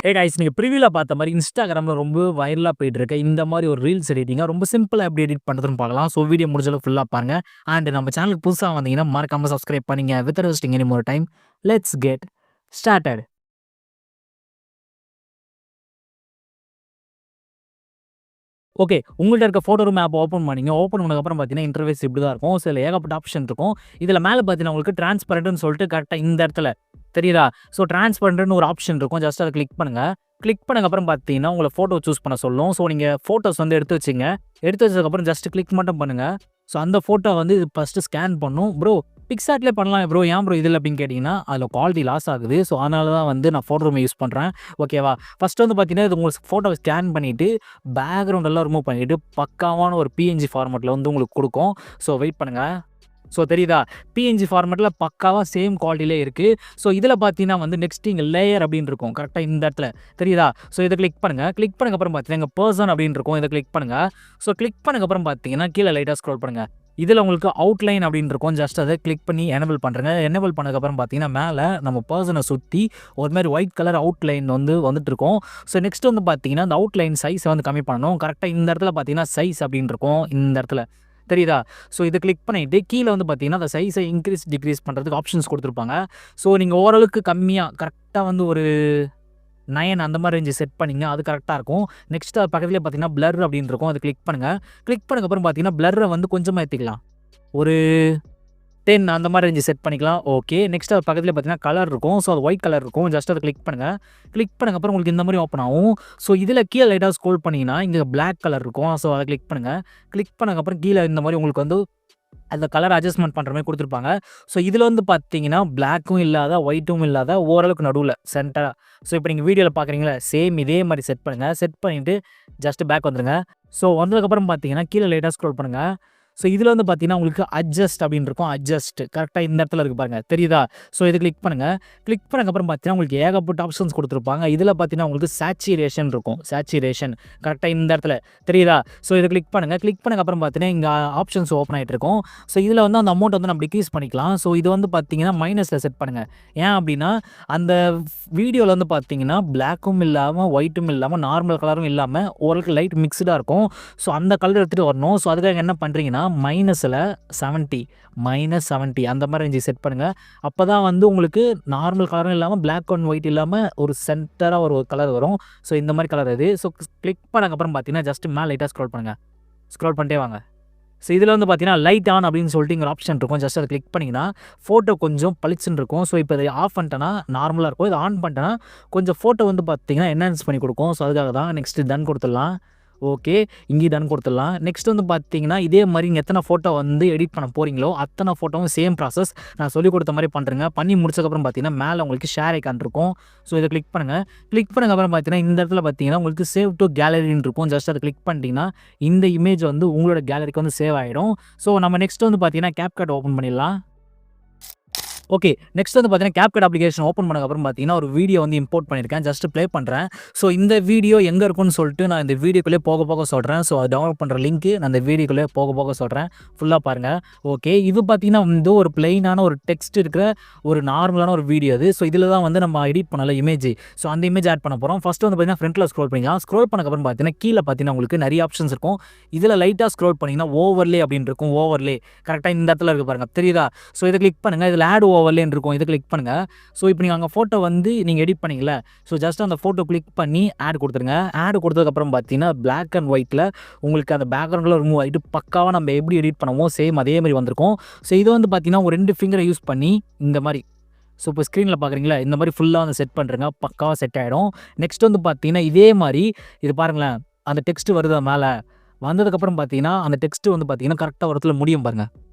Right ice நீங்க ப்ரிவியூல பார்த்த மாரி Instagramல ரொம்ப வைரலா போயிட்டு இருக்க இந்த மாரி ஒரு ரீல்ஸ் எடிட்டிங்க ரொம்ப சிம்பிளா எப்படி எடிட் பண்றதுன்னு பார்க்கலாம். ஸோ வீடியோ முடிஞ்ச அளவுக்கு ஃபுல்லா பாருங்க. அண்ட் நம்ம சேனலுக்கு புதுசா வந்தீங்கன்னா மறக்காம சப்ஸ்கிரைப் பண்ணீங்க. Without wasting any more time let's get started. Okay. உங்கள்ட்ட இருக்க ஃபோட்டோ ரூம் ஆப் ஓப்பன் பண்ணீங்க. ஓப்பன் பண்ணதுக்கப்புறம் பார்த்தீங்கன்னா, இன்டர்ஃபேஸ் இப்படி தான் இருக்கும். சில ஏகப்பட்ட ஆப்ஷன் இருக்கும். இதில மேல பார்த்தீங்கன்னா, உங்களுக்கு டிரான்ஸ்பரண்ட்ன்னு சொல்லிட்டு கரெக்ட்டா இந்த இடத்துல தெரியுதா? ஸோ டிரான்ஸ்பரண்ட்ன்னு ஒரு ஆப்ஷன் இருக்கும். ஜஸ்ட் அத கிளிக் பண்ணுங்க. கிளிக் பண்ணதுக்கப்புறம் பார்த்தீங்கன்னா, உங்கள ஃபோட்டோ சூஸ் பண்ண சொல்லும். ஸோ நீங்க ஃபோட்டோஸ் வந்து எடுத்து வச்சுங்க. எடுத்து வச்சதுக்கப்புறம் ஜஸ்ட் கிளிக் மட்டும் பண்ணுங்க. ஸோ அந்த ஃபோட்டோ வந்து இது ஃபர்ஸ்ட்டு ஸ்கேன் பண்ணும். ப்ரோ பிக்சார்ட்லயே பண்ணலாம் ப்ரோ. ஏன் ப்ரோ இதில அப்படின்னு கேட்டீங்கன்னா, அதில குவாலிட்டி லாஸ் ஆகுது. ஸோ அதனால தான் வந்து நான் ஃபோட்டோ ரூம் யூஸ் பண்றேன். ஓகேவா? ஃபர்ஸ்ட்டு வந்து பார்த்தீங்கன்னா, இது உங்களுக்கு ஃபோட்டோவ ஸ்கேன் பண்ணிட்டு, பேக்கிரவுண்ட் எல்லாம் ரிமூவ் பண்ணிட்டு, பக்காவான ஒரு பிஎன்ஜி ஃபார்மேட்ல வந்து உங்களுக்கு குடுக்கும். ஸோ வெயிட் பண்ணுங்க. ஸோ தெரியுதா? பிஎன்ஜி ஃபார்மேட்ல பக்காவா சேம் குவாலிட்டிலே இருக்கு. ஸோ இதில பார்த்தீங்கன்னா வந்து நெக்ஸ்ட் இங்க லேயர் அப்படின்னு இருக்கும். கரெக்ட்டா இந்த இடத்துல தெரியுதா? ஸோ இத கிளிக் பண்ணுங்க. கிளிக் பண்ணதுக்கப்புறம் பார்த்தீங்கன்னா, இங்க பெர்சன் அப்படின்னு இருக்கும். இத கிளிக் பண்ணுங்க. ஸோ கிளிக் பண்ணதுக்கப்புறம் பார்த்தீங்கன்னா, கீழ லைட்டா ஸ்க்ரோல் பண்ணுங்க. இதில உங்களுக்கு அவுட்லைன் அப்படின்னு இருக்கும். ஜஸ்ட் அத கிளிக் பண்ணி எனேபிள் பண்றேங்க. எனேபிள் பண்ணதுக்கப்புறம் பார்த்தீங்கன்னா, மேல நம்ம பெர்சன சுத்தி ஒரு மாரி ஒயிட் கலர் அவுட்லைன் வந்து வந்துட்டுருக்கும். ஸோ நெக்ஸ்ட் வந்து பார்த்தீங்கன்னா, அந்த அவுட்லைன் சைஸ வந்து கம்மி பண்ணணும். கரெக்ட்டா இந்த இடத்துல பார்த்தீங்கன்னா, சைஸ் அப்படின்னு இருக்கும். இந்த இடத்துல தெரியுதா? ஸோ இத கிளிக் பண்ணிட்டு கீழ வந்து பார்த்தீங்கன்னா, அந்த சைஸ இன்கிரீஸ், டிக்ரீஸ் பண்றதுக்கு ஆப்ஷன்ஸ் குடுத்துருப்பாங்க. ஸோ நீங்க ஓரளவுக்கு கம்மியா கரெக்ட்டா வந்து ஒரு 9 அந்த மாரி ரேஞ்ச் செட் பண்ணீங்க. அது கரெக்ட்டா இருக்கும். நெக்ஸ்ட் அது பக்கத்திலேயே பார்த்தீங்கன்னா, பிளர் அப்படின்னு இருக்கும். அத கிளிக் பண்ணுங்க. கிளிக் பண்ணதுக்கப்புறம் பார்த்தீங்கன்னா, பிளர்ர வந்து கொஞ்சமா ஏத்திக்கலாம். ஒரு 10 அந்த மாரி ரேஞ்ச் செட் பண்ணிக்கலாம். ஓகே. நெக்ஸ்ட் அது பக்கத்திலேயே பார்த்தீங்கன்னா, கலர் இருக்கும். ஸோ அது ஒயிட் கலர் இருக்கும். ஜஸ்ட் அத கிளிக் பண்ணுங்க. கிளிக் பண்ணதுக்கப்புறம் உங்களுக்கு இந்த மாரி ஓப்பன் ஆகும். ஸோ இதில கீழ லைட்டா ஸ்க்ரோல் பண்ணீங்கன்னா, இங்க பிளாக் கலர் இருக்கும். ஸோ அத கிளிக் பண்ணுங்க. கிளிக் பண்ணதுக்கப்புறம் கீழ இந்த மாரி உங்களுக்கு வந்து அந்த கலர் அட்ஜஸ்ட்மென்ட் பண்ற மாரி குடுத்துருப்பாங்க. ஸோ இதில வந்து பார்த்தீங்கன்னா, பிளாக்கும் இல்லாத, ஒயிட்டும் இல்லாத ஓரளவுக்கு நடுவுல சென்டரா. ஸோ இப்ப நீங்க வீடியோல பார்க்குறீங்கல்ல, சேம் இதே மாரி செட் பண்ணுங்க. செட் பண்ணிட்டு ஜஸ்ட் பேக் வந்துருங்க. ஸோ வந்ததுக்கப்புறம் பார்த்தீங்கன்னா, கீழ லைட்டா ஸ்க்ரோல் பண்ணுங்க. ஸோ இதில வந்து பார்த்தீங்கன்னா, உங்களுக்கு அட்ஜஸ்ட் அப்படின்னு இருக்கும். அட்ஜஸ்ட் கரெக்ட்டா இந்த இடத்துல இருக்கு பாருங்க. தெரியுதா? ஸோ இத கிளிக் பண்ணுங்க. கிளிக் பண்ணதுக்கப்புறம் பார்த்தீங்கன்னா, உங்களுக்கு ஏகப்பட்ட ஆப்ஷன்ஸ் குடுத்துருப்பாங்க. இதில பார்த்தீங்கன்னா, உங்களுக்கு சேச்சுரேஷன் இருக்கும். சேச்சுரேஷன் கரெக்ட்டா இந்த இடத்துல தெரியுதா? ஸோ இத கிளிக் பண்ணுங்க. கிளிக் பண்ணதுக்கப்புறம் பார்த்தீங்கன்னா, இங்க ஆப்ஷன்ஸ் ஓப்பன் ஆயிட்டு இருக்கும். ஸோ இதில வந்து அந்த அமௌண்ட் வந்து நம்ம டிக்ரீஸ் பண்ணிக்கலாம். ஸோ இது வந்து பார்த்தீங்கன்னா, மைனஸ்ல செட் பண்ணுங்க. ஏன் அப்படின்னா, அந்த வீடியோல வந்து பார்த்தீங்கன்னா, பிளாக்கும் இல்லாம, ஒயிட்டும் இல்லாம, நார்மல் கலரும் இல்லாம ஓரளவுக்கு லைட் மிக்ஸ்டா இருக்கும். ஸோ அந்த கலர் எடுத்துட்டு வரணும். ஸோ அதுக்காக என்ன பண்றீங்கன்னா, மைனஸ்ல 70 -70 அந்த மாரி ரேஞ்ச் செட் பண்ணுங்க. அப்பதான் வந்து உங்களுக்கு நார்மல் கலரும் இல்லாம, பிளாக் அண்ட் ஒயிட் இல்லாம ஒரு சென்டரா ஒரு கலர் வரும். ஸோ இந்த மாரி கலர் இது. ஸோ கிளிக் பண்ணதுக்கப்புறம் பார்த்தீங்கன்னா, ஜஸ்ட் மேல லைட்டா ஸ்க்ரோல் பண்ணுங்க. ஸ்க்ரோல் பண்ணிட்டே வாங்க. ஸோ இதில வந்து பார்த்தீங்கன்னா, லைட் ஆன் அப்படின்னு சொல்லிட்டு இங்க ஒரு ஆப்ஷன் இருக்கும். ஜஸ்ட் அத கிளிக் பண்ணீங்கன்னா, ஃபோட்டோ கொஞ்சம் பளிச்சுன்னு இருக்கும். ஸோ இப்ப இத ஆஃப் பண்ணிட்டேன்னா நார்மலா இருக்கும். இத ஆன் பண்ணிட்டேன்னா கொஞ்சம் ஃபோட்டோ வந்து பார்த்தீங்கன்னா, என்ஹான்ஸ் பண்ணி குடுக்கும். ஸோ அதுக்காக தான். நெக்ஸ்ட் டன் குடுத்துடலாம். ஓகே. இங்கேயும் டன் குடுத்துடலாம். நெக்ஸ்ட் வந்து பார்த்தீங்கன்னா, இதே மாரி நீங்க எத்தன ஃபோட்டோ வந்து எடிட் பண்ண போறீங்களோ, அத்தன ஃபோட்டோவும் சேம் ப்ராசஸ். நான் சொல்லிக் குடுத்த மாரி பண்றேங்க. பண்ணி முடிச்சதுக்கப்புறம் பார்த்தீங்கன்னா, மேல உங்களுக்கு ஷேர் ஐகான் இருக்கும். ஸோ இத கிளிக் பண்ணுங்க. கிளிக் பண்ணதுக்கப்புறம் பார்த்தீங்கன்னா, இந்த இடத்துல பார்த்தீங்கன்னா, உங்களுக்கு சேவ் டூ கேலரின்னு இருக்கும். ஜஸ்ட் அத கிளிக் பண்ணிட்டீங்கன்னா, இந்த இமேஜ் வந்து உங்களோட கேலரிக்கு வந்து சேவ் ஆயிடும். ஸோ நம்ம நெக்ஸ்ட் வந்து பார்த்தீங்கன்னா, Capcut ஓப்பன் பண்ணிடலாம். ஓகே. நெக்ஸ்ட் வந்து பார்த்தீங்கன்னா, Capcut அப்ளிகேஷன் ஓப்பன் பண்ணதுக்கப்புறம் பார்த்தீங்கன்னா, ஒரு வீடியோ வந்து இம்போர்ட் பண்ணியிருக்கேன். ஜஸ்ட் ப்ளே பண்றேன். ஸோ இந்த வீடியோ எங்க இருக்குன்னு சொல்லிட்டு நான் இந்த வீடியோக்குள்ளே போக போக சொல்றேன். ஸோ அத டவுன்லோட் பண்ற லிங்க் நான் இந்த வீடியோக்குள்ளே போக போக சொல்றேன். ஃபுல்லா பாருங்க. ஓகே. இது பார்த்தீங்கன்னா வந்து ஒரு பிளெயினான ஒரு டெக்ஸ்ட் இருக்கிற ஒரு நார்மலான ஒரு வீடியோ இது. ஸோ இதில தான் வந்து நம்ம எடிட் பண்ணல இமேஜ். ஸோ அந்த இமேஜ் ஆட் பண்ண போறோம். ஃபர்ஸ்ட் வந்து பார்த்தீங்கன்னா, ஃப்ரண்ட்ல ஸ்க்ரோல் பண்ணிக்கலாம். ஸ்க்ரோல் பண்ணதுக்கப்புறம் பார்த்தீங்கன்னா, கீழ பார்த்தீங்கன்னா, உங்களுக்கு நெறைய ஆப்ஷன்ஸ் இருக்கும். இதில லைட்டா ஸ்க்ரோல் பண்ணீங்கன்னா, ஓவர்லே அப்படின்னு இருக்கும். ஓவர்லே கரெக்ட்டா இந்த இடத்துல இருக்கு பாருங்க. தெரியுதா? ஸோ இத கிளிக் பண்ணுங்க. இதில ஆட் ஓவர்லேன்னு இருக்கும். இத கிளிக் பண்ணுங்க. ஸோ இப்ப நீங்க அங்க ஃபோட்டோ வந்து நீங்க எடிட் பண்ணீங்கல்ல. ஸோ ஜஸ்ட் அந்த ஃபோட்டோ கிளிக் பண்ணி ஆட் குடுத்துருங்க. ஆட் குடுத்ததுக்கப்புறம் பார்த்தீங்கன்னா, பிளாக் அண்ட் ஒயிட்ல உங்களுக்கு அந்த பேக்கிரவுண்ட்ல ரிமூவ் ஆயிட்டு பக்காவா நம்ம எப்படி எடிட் பண்ணுவோமோ, சேம் அதே மாரி வந்திருக்கும். ஸோ இது வந்து பார்த்தீங்கன்னா, ஒரு 2 ஃபிங்கர யூஸ் பண்ணி இந்த மாரி ஸோ இப்போ ஸ்க்ரீன்ல பார்க்குறீங்களா, இந்த மாரி ஃபுல்லா வந்து செட் பண்றேங்க. பக்காவா செட் ஆயிடும். நெக்ஸ்ட் வந்து பார்த்தீங்கன்னா, இதே மாரி இது பாருங்களேன். அந்த டெக்ஸ்ட் வருதா மேல. வந்ததுக்கப்புறம் பார்த்தீங்கன்னா, அந்த டெக்ஸ்ட் வந்து பார்த்தீங்கன்னா, கரெக்ட்டா ஒரு இடத்துல முடியும் பாருங்க.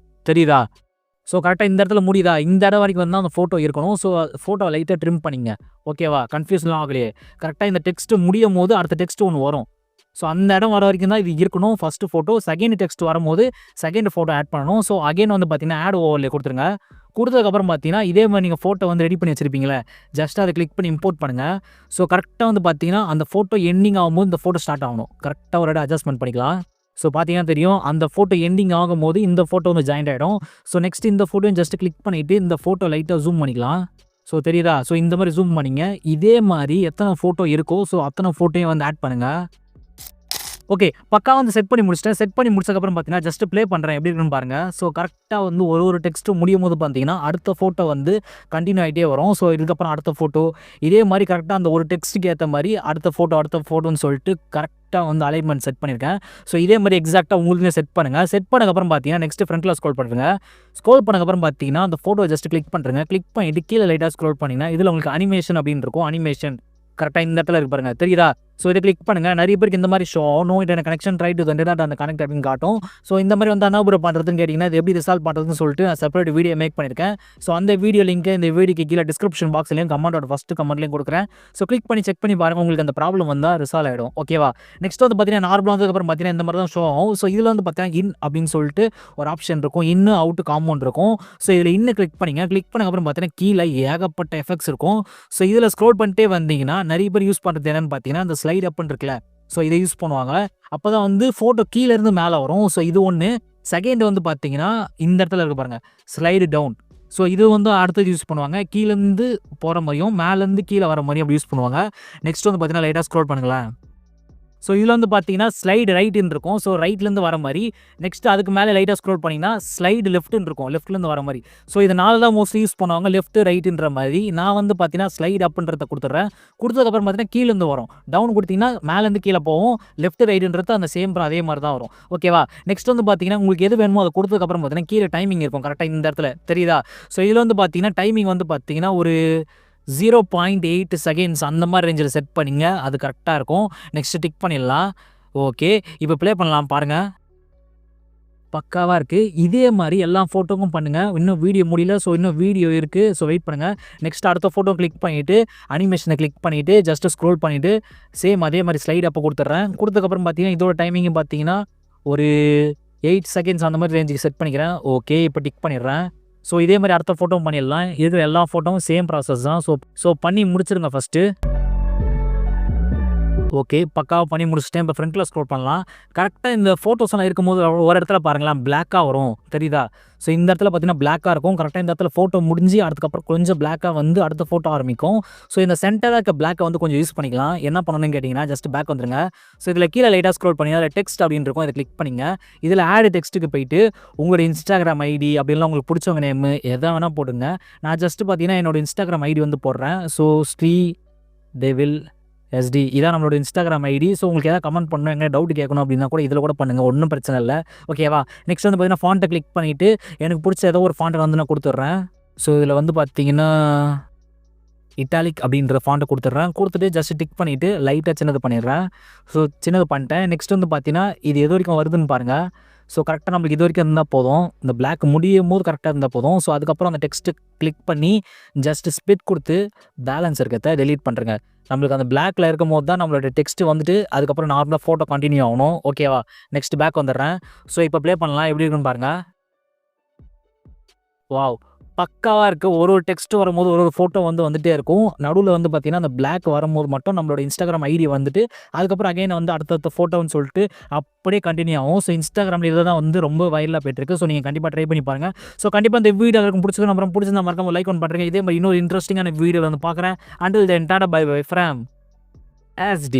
தெரியுதா? ஸோ கரெக்ட்டா இந்த இடத்துல முடியுதா? இந்த இடம் வரைக்கும் வந்தா அந்த ஃபோட்டோ இருக்கணும். ஸோ ஃபோட்டோவ லைட்டா ட்ரிம் பண்ணிங்க. ஓகேவா? கன்ஃப்யூஸ்லாம் ஆகலையே. கரெக்ட்டா இந்த டெக்ஸ்ட் முடியும்போது அடுத்த டெக்ஸ்ட் ஒண்ணு வரும். ஸோ அந்த இடம் வர வரைக்கும் தான் இது இருக்கணும். First photo. செகண்ட் டெக்ஸ்ட் வரும்போது செகண்ட் ஃபோட்டோ ஆட் பண்ணணும். ஸோ அகைன் வந்து பார்த்தீங்கன்னா, ஆட் ஓவர்லே குடுத்துருங்க. குடுத்ததுக்கப்புறம் பார்த்தீங்கன்னா, இதே மாரி நீங்க ஃபோட்டோ வந்து ரெடி பண்ணி வச்சிருப்பீங்கல்ல. ஜஸ்ட் அத கிளிக் பண்ணி இம்போர்ட் பண்ணுங்க. ஸோ கரெக்ட்டா வந்து பார்த்தீங்கன்னா, அந்த ஃபோட்டோ எண்டிங் ஆகும்போது இந்த ஃபோட்டோ ஸ்டார்ட் ஆகணும். கரெக்ட்டா ஒரு இடம் அட்ஜஸ்ட்மென்ட் பண்ணிக்கலாம். ஸோ பார்த்தீங்கன்னா தெரியும். அந்த ஃபோட்டோ எண்டிங் ஆகும்போது இந்த ஃபோட்டோ வந்து ஜாயிண்ட் ஆயிடும். ஸோ நெக்ஸ்ட் இந்த ஃபோட்டோயும் ஜஸ்ட் கிளிக் பண்ணிட்டு இந்த ஃபோட்டோ லைட்டா ஜூம் பண்ணிக்கலாம். ஸோ தெரியுதா? ஸோ இந்த மாதிரி ஜூம் பண்ணிங்க. இதே மாதிரி எத்தனை ஃபோட்டோ இருக்கோ ஸோ அத்தனை ஃபோட்டோயும் வந்து ஆட் பண்ணுங்கள். ஓகே, பக்கா வந்து செட் பண்ணி முடிச்சிட்டேன். செட் பண்ணி முடிச்சதுக்கப்புறம் பார்த்தீங்கன்னா, ஜஸ்ட் ப்ளே பண்ணுறேன் எப்படி இருக்குன்னு பாருங்க. ஸோ கரெக்ட்டா வந்து ஒரு டெக்ஸ்ட்டும் முடியும்போது பார்த்தீங்கன்னா, அடுத்த ஃபோட்டோ வந்து கன்டின்யூ ஆகிட்டே வரும். ஸோ இதுக்கப்புறம் அடுத்த ஃபோட்டோ இதே மாதிரி கரெக்ட்டா அந்த ஒரு டெக்ஸ்ட்டுக்கு ஏற்ற மாதிரி அடுத்த ஃபோட்டோன்னு சொல்லிட்டு கரெக்ட்டா வந்து அலைன்மெண்ட் செட் பண்ணியிருக்கேன். ஸோ இதே மாதிரி எக்ஸாக்ட்டா உங்களுக்குமே செட் பண்ணுங்க. செட் பண்ணதுக்கப்புறம் பார்த்தீங்கன்னா, நெக்ஸ்ட் ஃப்ரண்ட்ல ஸ்க்ரோல் பண்ணுங்க. ஸ்க்ரோல் பண்ணதுக்கப்புறம் பார்த்தீங்கன்னா, அந்த ஃபோட்டோ ஜஸ்ட் கிளிக் பண்ணுறேங்க. கிளிக் பண்ணிட்டு கீழே லைட்டா ஸ்க்ரோல் பண்ணீங்கன்னா, இதில் உங்களுக்கு அனிமேஷன் அப்படின்னு இருக்கும். அனிமேஷன் கரெக்ட்டா இந்த இடத்துல இருக்கு பாருங்க. தெரியுதா? ஸோ இதை கிளிக் பண்ணுங்க. நிறைய பேருக்கு இந்த மாதிரி show no internet connection try to internet அந்த கனெக்ட் அப்படின்னு காட்டும். ஸோ இந்த மாதிரி வந்து அனாபுரம் பண்ணுறதுன்னு கேட்டிங்கன்னா, இது எப்படி ரிசால்வ் பண்ணுறதுன்னு சொல்லிட்டு நான் செப்பரேட் வீடியோ மேக் பண்ணியிருக்கேன். ஸோ அந்த வீடியோ லிங்க் இந்த வீடியோக்கு கீழே டிஸ்கிரிப்ஷன் பாக்ஸ்லையும் கமெண்டோட ஃபர்ஸ்ட் கமெண்ட்லையும் கொடுக்குறேன். ஸோ கிளிக் பண்ணி செக் பண்ணி பாருங்க. உங்களுக்கு அந்த ப்ராப்ளம் வந்தால் ரிசால்வ் ஆகிடும். ஓகேவா? நெக்ஸ்ட் வந்து பார்த்தீங்கன்னா, நார்மலாக வந்ததுக்கப்புறம் பார்த்தீங்கன்னா இந்த மாதிரி தான் ஷோ ஆகும். ஸோ இதில் வந்து பார்த்தீங்கன்னா இன் அப்படின்னு சொல்லிட்டு ஒரு ஆப்ஷன் இருக்கும். இன்னு அவுட் காம்பவுண்ட் இருக்கும். ஸோ இதில் இன்னும் கிளிக் பண்ணிங்க. கிளிக் பண்ணதுக்கப்புறம் பார்த்தீங்கன்னா கீழே ஏகப்பட்ட எஃபெக்ட்ஸ் இருக்கும். ஸோ இதில் ஸ்க்ரோல் பண்ணிட்டே வந்தீங்கன்னா நிறைய பேர் யூஸ் பண்ணுறது என்னன்னு பார்த்தீங்கன்னா, அந்த ஸ்லைட் அப்னு இருக்குல்ல, ஸோ இதை யூஸ் பண்ணுவாங்க. அப்போ தான் வந்து ஃபோட்டோ கீழேருந்து மேலே வரும். ஸோ இது ஒன்று. செகண்ட் வந்து பார்த்தீங்கன்னா, இந்த இடத்துல இருக்கு பாருங்கள், ஸ்லைடு டவுன். ஸோ இது வந்து அடுத்தது யூஸ் பண்ணுவாங்க. கீழேருந்து போகிற மாதிரியும் மேலேருந்து கீழே வர மாதிரியும் அப்படி யூஸ் பண்ணுவாங்க. நெக்ஸ்ட் வந்து பார்த்தீங்கன்னா லைட்டாக ஸ்க்ரோல் பண்ணுங்களேன். ஸோ இதில் வந்து பார்த்தீங்கன்னா ஸ்லைடு ரைட்டுன்னு இருக்கும். ஸோ ரைட்லேருந்து வர மாதிரி. நெக்ஸ்ட் அதுக்கு மேலே லைட்டாக ஸ்க்ரோல் பண்ணிங்கன்னா ஸ்லைடு லெஃப்ட்டுன்னு இருக்கும். லெஃப்ட்லேருந்து வர மாதிரி. ஸோ இது 4 தான் மோஸ்ட்லி யூஸ் பண்ணுவாங்க. லெஃப்ட் ரைட்டுன்ற மாதிரி. நான் வந்து பார்த்தீங்கன்னா ஸ்லைடு அப்புன்றத கொடுத்துட்றேன். கொடுத்ததுக்கப்புறம் பார்த்தீங்கன்னா கீழேருந்து வரும். டவுன் கொடுத்தீங்கன்னா மேலேருந்து கீழே போகும். லெஃப்ட் ரைட்டுன்றது அந்த சேம் அதே மாதிரி தான் வரும். ஓகேவா? நெக்ஸ்ட் வந்து பார்த்தீங்கன்னா உங்களுக்கு எது வேணுமோ அதை கொடுத்ததுக்கப்புறம் பார்த்தீங்கன்னா கீழே டைமிங் இருக்கும். கரெக்டாக இந்த இடத்துல தெரியுதா? ஸோ இதில் வந்து பார்த்தீங்கன்னா டைமிங் வந்து பார்த்தீங்கன்னா ஒரு 0.8 செகண்ட்ஸ் அந்த மாதிரி ரேஞ்சில் செட் பண்ணிங்க. அது கரெக்டாக இருக்கும். நெக்ஸ்ட் டிக் பண்ணிடலாம். ஓகே, இப்போ ப்ளே பண்ணலாம் பாருங்கள். பக்காவாக இருக்குது. இதே மாதிரி எல்லா ஃபோட்டோக்கும் பண்ணுங்கள். இன்னும் வீடியோ முடியல. ஸோ இன்னும் வீடியோ இருக்குது. ஸோ வெயிட் பண்ணுங்கள். நெக்ஸ்ட் அடுத்த ஃபோட்டோ கிளிக் பண்ணிவிட்டு அனிமேஷனை கிளிக் பண்ணிவிட்டு ஜஸ்ட்டு ஸ்க்ரோல் பண்ணிவிட்டு சேம் அதே மாதிரி ஸ்லைட் அப்போ கொடுத்துட்றேன். கொடுத்ததுக்கப்புறம் பார்த்தீங்கன்னா இதோட டைமிங்கும் பார்த்தீங்கன்னா ஒரு 8 செகண்ட்ஸ் அந்த மாதிரி ரேஞ்சுக்கு செட் பண்ணிக்கிறேன். ஓகே, இப்போ டிக் பண்ணிடுறேன். ஸோ இதே மாதிரி அடுத்த ஃபோட்டோவும் பண்ணிடலாம். இருக்கிற எல்லா ஃபோட்டோவும் சேம் ப்ராசஸ் தான். ஸோ பண்ணி முடிச்சிருங்க ஃபஸ்ட்டு. ஓகே, பக்காவாக பண்ணி முடிச்சுட்டேன். இப்போ ஃப்ரண்ட்டில் ஸ்க்ரோல் பண்ணலாம். கரெக்டாக இந்த ஃபோட்டோஸ் எல்லாம் இருக்கும்போது ஒரு இடத்துல பாருங்களேன் பிளாக்காக வரும். தெரியுதா? ஸோ இந்த இடத்துல பார்த்தீங்கன்னா பிளாக்காக இருக்கும். கரெக்டாக இந்த இடத்துல ஃபோட்டோ முடிஞ்சு அதுக்கப்புறம் கொஞ்சம் பிளாக்காக வந்து அடுத்த ஃபோட்டோ ஆரம்பிக்கும். ஸோ இந்த சென்டராக இருக்க பிளாக்கை வந்து கொஞ்சம் யூஸ் பண்ணிக்கலாம். என்ன பண்ணணும்னு கேட்டிங்கன்னா ஜஸ்ட் பேக் வந்துருங்க. ஸோ இதில் கீழே லைட்டாக ஸ்க்ரோல் பண்ணி அதில் டெக்ஸ்ட் அப்படின்னு இருக்கும். இதை கிளிக் பண்ணிங்க. இதில் ஆட் டெக்ஸ்ட்டுக்கு போயிட்டு உங்களோட இன்ஸ்டாகிராம் ஐடி அப்படின்லாம் உங்களுக்கு பிடிச்சவங்க நேமு எதை வேணால் போடுங்க. நான் ஜஸ்ட்டு பார்த்தீங்கன்னா என்னோட இன்ஸ்டாகிராம் ஐடி வந்து போடுறேன். ஸோ ஸ்ரீ டெவில் SD இதான் நம்மளோட இன்ஸ்டாகிராம் ஐடி. ஸோ உங்களுக்கு ஏதாவது கமெண்ட் பண்ணணும், எங்கே டவுட் கேட்கணும் அப்படின்னா கூட இதில் கூட பண்ணுங்கள். ஒன்றும் பிரச்சனை இல்லை. ஓகேவா? நெக்ஸ்ட் வந்து பார்த்தீங்கன்னா ஃபாண்ட்டை கிளிக் பண்ணிவிட்டு எனக்கு பிடிச்ச ஏதோ ஒரு ஃபாண்ட்டை வந்து நான் கொடுத்துட்றேன். ஸோ இதில் வந்து பார்த்தீங்கன்னா இட்டாலிக் அப்படின்ற ஃபாண்ட்டை கொடுத்துட்றேன். கொடுத்துட்டு ஜஸ்ட் டிக் பண்ணிவிட்டு லைட்டாக சின்னது பண்ணிடுறேன். ஸோ சின்னது பண்ணிட்டேன். நெக்ஸ்ட் வந்து பார்த்தீங்கன்னா இது எது வரைக்கும் வருதுன்னு பாருங்கள். ஸோ கரெக்டாக நம்மளுக்கு இது வரைக்கும் இருந்தால் போதும். இந்த பிளாக் முடியும் போது கரெக்டாக இருந்தால் போதும். ஸோ அதுக்கப்புறம் அந்த டெக்ஸ்ட்டு கிளிக் பண்ணி ஜஸ்ட் ஸ்பிட் கொடுத்து பேலன்ஸ் இருக்கிறத டெலீட் பண்ணுறேங்க. நம்மளுக்கு அந்த பிளாக்ல இருக்கும் போது தான் நம்மளோட டெக்ஸ்ட்டு வந்துட்டு அதுக்கப்புறம் நார்மலாக ஃபோட்டோ கண்டினியூ ஆகணும். ஓகேவா? நெக்ஸ்ட் பேக் வந்துடுறேன். ஸோ இப்போ ப்ளே பண்ணலாம். எப்படி இருக்குன்னு பாருங்கள். வாவ், பக்காவாக இருக்குது. ஒரு டெக்ஸ்ட்டு வரும்போது ஒரு ஃபோட்டோ வந்துட்டே இருக்கும். நடுவில் வந்து பார்த்தீங்கன்னா அந்த பிளாக் வரும்போது மட்டும் நம்மளோட இன்ஸ்டாகிராம் ஐடி வந்துட்டு அதுக்கப்புறம் அகைன் வந்து அடுத்தடுத்த ஃபோட்டோன்னு சொல்லிட்டு அப்படியே கண்டினியூ ஆகும். ஸோ இன்ஸ்டாகிராமில் இதை தான் வந்து ரொம்ப வைரலாக போயிட்டுருக்கு. ஸோ நீங்கள் கண்டிப்பாக ட்ரை பண்ணி பாருங்கள். ஸோ கண்டிப்பாக இந்த வீடியோ எல்லாருக்கும் பிடிச்சது அப்புறம் பிடிச்சிருந்தா மறக்காம லைக் பண்ணுறேன். இதே மாதிரி இன்னொரு இன்ட்ரெஸ்டிங்கான வீடியோவில் வந்து பார்க்குறேன். Until then tata bye bye from SD.